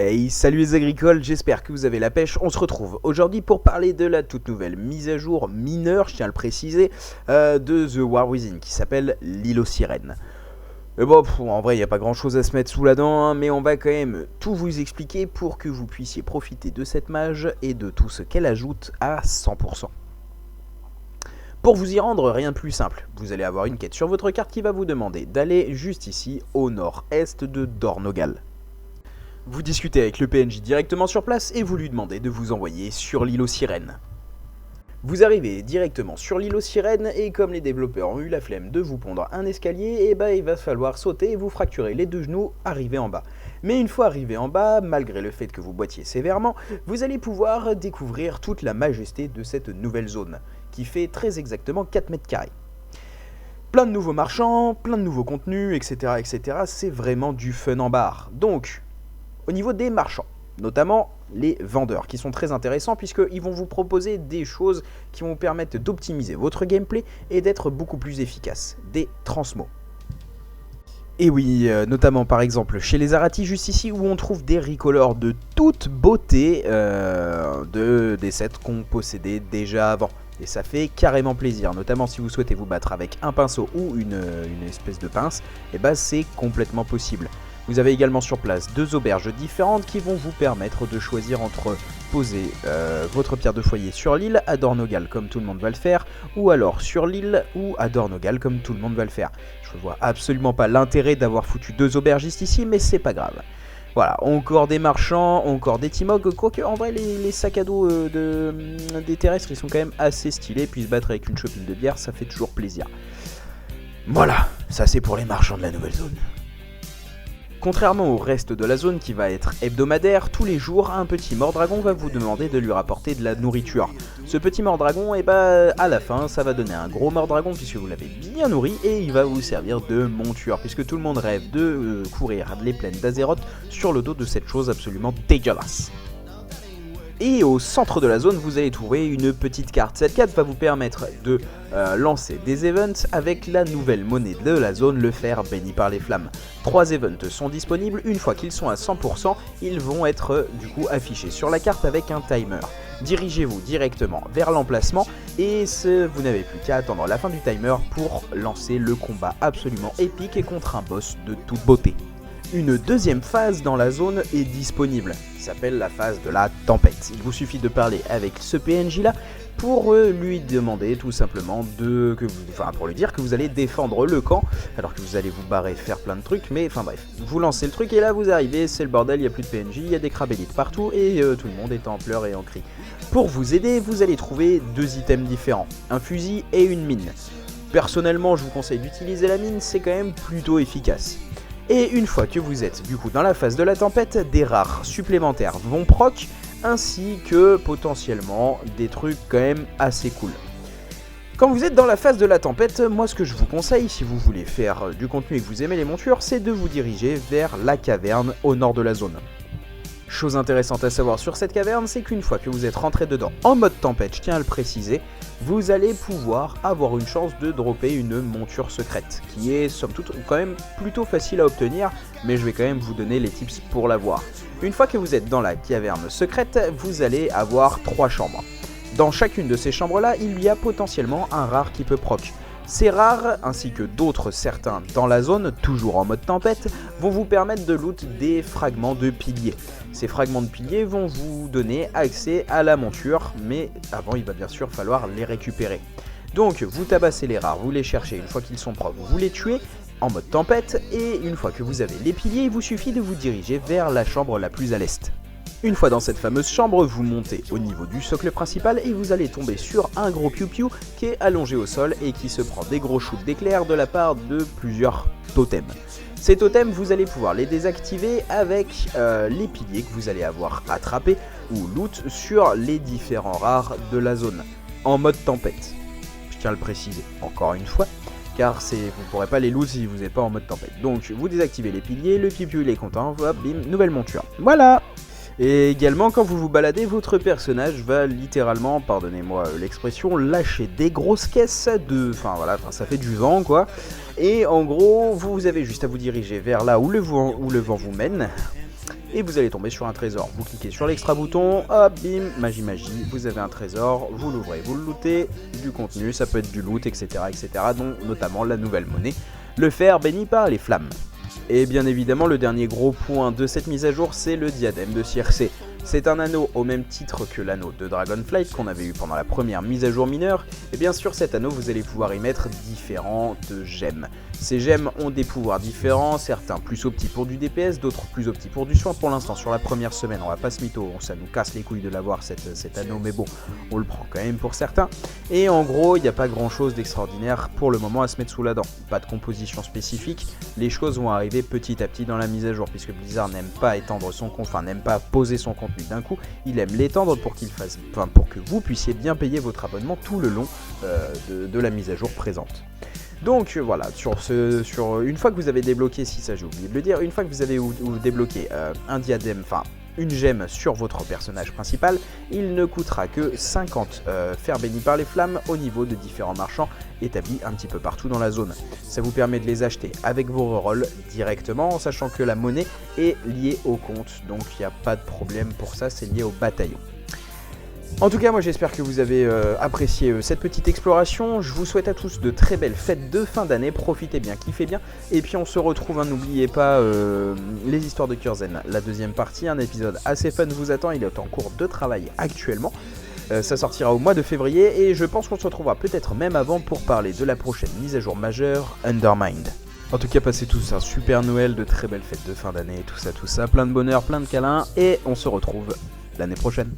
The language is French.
Hey, salut les agricoles, j'espère que vous avez la pêche. On se retrouve aujourd'hui pour parler de la toute nouvelle mise à jour mineure, je tiens à le préciser, de The War Within qui s'appelle l'île aux sirènes. Mais bon, en vrai, il n'y a pas grand chose à se mettre sous la dent, hein, mais on va quand même tout vous expliquer pour que vous puissiez profiter de cette mage et de tout ce qu'elle ajoute à 100%. Pour vous y rendre, rien de plus simple. Vous allez avoir une quête sur votre carte qui va vous demander d'aller juste ici, au nord-est de Dornogal. Vous discutez avec le PNJ directement sur place et vous lui demandez de vous envoyer sur l'île aux sirènes. Vous arrivez directement sur l'île aux sirènes et comme les développeurs ont eu la flemme de vous pondre un escalier, il va falloir sauter et vous fracturer les deux genoux arrivé en bas. Mais une fois arrivé en bas, malgré le fait que vous boitiez sévèrement, vous allez pouvoir découvrir toute la majesté de cette nouvelle zone, qui fait très exactement 4 mètres carrés. Plein de nouveaux marchands, plein de nouveaux contenus, etc. etc. C'est vraiment du fun en barre. Donc, au niveau des marchands, notamment les vendeurs, qui sont très intéressants puisqu'ils vont vous proposer des choses qui vont vous permettre d'optimiser votre gameplay et d'être beaucoup plus efficace. Des transmos. Et oui, notamment par exemple chez les Arati, juste ici, où on trouve des recolors de toute beauté des sets qu'on possédait déjà avant. Et ça fait carrément plaisir, notamment si vous souhaitez vous battre avec un pinceau ou une espèce de pince, et c'est complètement possible. Vous avez également sur place deux auberges différentes qui vont vous permettre de choisir entre poser votre pierre de foyer sur l'île à Dornogal comme tout le monde va le faire, ou alors sur l'île ou à Dornogal comme tout le monde va le faire. Je ne vois absolument pas l'intérêt d'avoir foutu deux aubergistes ici, mais c'est pas grave. Voilà, encore des marchands, encore des Timog, quoique en vrai les sacs à dos des terrestres ils sont quand même assez stylés, puis se battre avec une chopine de bière ça fait toujours plaisir. Voilà, ça c'est pour les marchands de la nouvelle zone. Contrairement au reste de la zone qui va être hebdomadaire, tous les jours, un petit mort-dragon va vous demander de lui rapporter de la nourriture. Ce petit mort-dragon, à la fin, ça va donner un gros mort-dragon puisque vous l'avez bien nourri et il va vous servir de monture puisque tout le monde rêve de courir les plaines d'Azeroth sur le dos de cette chose absolument dégueulasse. Et au centre de la zone, vous allez trouver une petite carte. Cette carte va vous permettre de lancer des events avec la nouvelle monnaie de la zone, le fer béni par les flammes. 3 events sont disponibles, une fois qu'ils sont à 100%, ils vont être du coup affichés sur la carte avec un timer. Dirigez-vous directement vers l'emplacement et vous n'avez plus qu'à attendre la fin du timer pour lancer le combat absolument épique et contre un boss de toute beauté. Une deuxième phase dans la zone est disponible, qui s'appelle la phase de la tempête. Il vous suffit de parler avec ce PNJ là pour lui demander tout simplement pour lui dire que vous allez défendre le camp, alors que vous allez vous barrer faire plein de trucs, mais enfin bref, vous lancez le truc et là vous arrivez, c'est le bordel, il n'y a plus de PNJ, il y a des crabellites partout et tout le monde est en pleurs et en cris. Pour vous aider, vous allez trouver deux items différents, un fusil et une mine. Personnellement, je vous conseille d'utiliser la mine, c'est quand même plutôt efficace. Et une fois que vous êtes du coup dans la phase de la tempête, des rares supplémentaires vont proc, ainsi que potentiellement des trucs quand même assez cool. Quand vous êtes dans la phase de la tempête, moi ce que je vous conseille si vous voulez faire du contenu et que vous aimez les montures, c'est de vous diriger vers la caverne au nord de la zone. Chose intéressante à savoir sur cette caverne, c'est qu'une fois que vous êtes rentré dedans en mode tempête, je tiens à le préciser, vous allez pouvoir avoir une chance de dropper une monture secrète, qui est somme toute quand même plutôt facile à obtenir, mais je vais quand même vous donner les tips pour l'avoir. Une fois que vous êtes dans la caverne secrète, vous allez avoir 3 chambres. Dans chacune de ces chambres-là, il y a potentiellement un rare qui peut proc. Ces rares, ainsi que d'autres certains dans la zone, toujours en mode tempête, vont vous permettre de loot des fragments de piliers. Ces fragments de piliers vont vous donner accès à la monture, mais avant il va bien sûr falloir les récupérer. Donc vous tabassez les rares, vous les cherchez, une fois qu'ils sont propres, vous les tuez en mode tempête, et une fois que vous avez les piliers, il vous suffit de vous diriger vers la chambre la plus à l'est. Une fois dans cette fameuse chambre, vous montez au niveau du socle principal et vous allez tomber sur un gros piou-piou qui est allongé au sol et qui se prend des gros shoots d'éclairs de la part de plusieurs totems. Ces totems, vous allez pouvoir les désactiver avec les piliers que vous allez avoir attrapés ou loot sur les différents rares de la zone, en mode tempête. Je tiens à le préciser encore une fois, car vous ne pourrez pas les loot si vous n'êtes pas en mode tempête. Donc vous désactivez les piliers, le piou-piou il est content, hop, bim, nouvelle monture. Voilà! Et également, quand vous vous baladez, votre personnage va littéralement, pardonnez-moi l'expression, lâcher des grosses caisses de... Enfin voilà, ça fait du vent quoi. Et en gros, vous avez juste à vous diriger vers là où le vent vous mène. et vous allez tomber sur un trésor. Vous cliquez sur l'extra bouton, hop, bim, magie, vous avez un trésor, vous l'ouvrez, vous le lootez, du contenu, ça peut être du loot, etc., dont notamment la nouvelle monnaie, le fer béni par les flammes. Et bien évidemment, le dernier gros point de cette mise à jour, c'est le diadème de Circé. C'est un anneau au même titre que l'anneau de Dragonflight qu'on avait eu pendant la première mise à jour mineure, et bien sûr cet anneau vous allez pouvoir y mettre différentes gemmes. Ces gemmes ont des pouvoirs différents, certains plus optis pour du DPS, d'autres plus optis pour du soin. Pour l'instant sur la première semaine, on va pas se mytho, ça nous casse les couilles de l'avoir cet anneau, mais bon, on le prend quand même pour certains. Et en gros, il n'y a pas grand chose d'extraordinaire pour le moment à se mettre sous la dent, pas de composition spécifique, les choses vont arriver petit à petit dans la mise à jour, puisque Blizzard n'aime pas étendre son contenu, enfin n'aime pas poser son contenu d'un coup, il aime l'étendre pour pour que vous puissiez bien payer votre abonnement tout le long de la mise à jour présente. Donc voilà, une fois que vous avez débloqué, si ça j'ai oublié de le dire, une fois que vous avez débloqué un diadème, enfin une gemme sur votre personnage principal, il ne coûtera que 50 fer bénis par les flammes au niveau de différents marchands établis un petit peu partout dans la zone. Ça vous permet de les acheter avec vos rerolls directement, en sachant que la monnaie est liée au compte, donc il n'y a pas de problème pour ça, c'est lié au bataillon. En tout cas, moi j'espère que vous avez apprécié cette petite exploration. Je vous souhaite à tous de très belles fêtes de fin d'année. Profitez bien, kiffez bien. Et puis on se retrouve, n'oubliez pas les histoires de Kurzen. La deuxième partie, un épisode assez fun vous attend. Il est en cours de travail actuellement. Ça sortira au mois de février. Et je pense qu'on se retrouvera peut-être même avant pour parler de la prochaine mise à jour majeure, Undermined. En tout cas, passez tous un super Noël, de très belles fêtes de fin d'année, tout ça. Plein de bonheur, plein de câlins. Et on se retrouve l'année prochaine.